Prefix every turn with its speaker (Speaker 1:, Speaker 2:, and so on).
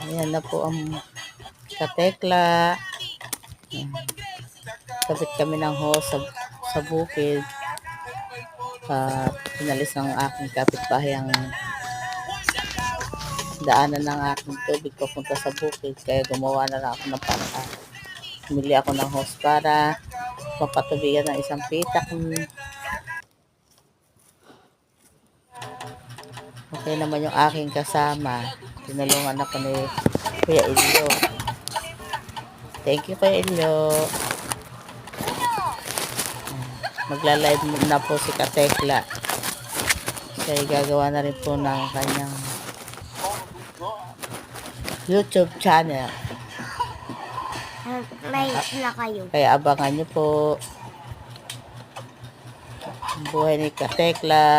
Speaker 1: Ayan na po ang katekla. Ayan. Kapit kami ng hose sa bukid. Pinalis ng aking kapitbahay ang daanan ng aking tubig papunta sa bukid. Kaya gumawa na lang ako ng paraan. Bumili ako ng hose para mapatubigan ng isang pitak. Okay naman yung aking kasama. Tinulungan ako ni Kuya Elio. Thank you, Kuya Elio. Magla-live na po si Katekla. Kaya gagawa na rin po ng kanyang YouTube channel.
Speaker 2: May na kayo.
Speaker 1: Kaya abangan nyo po ang buhay ni Katekla.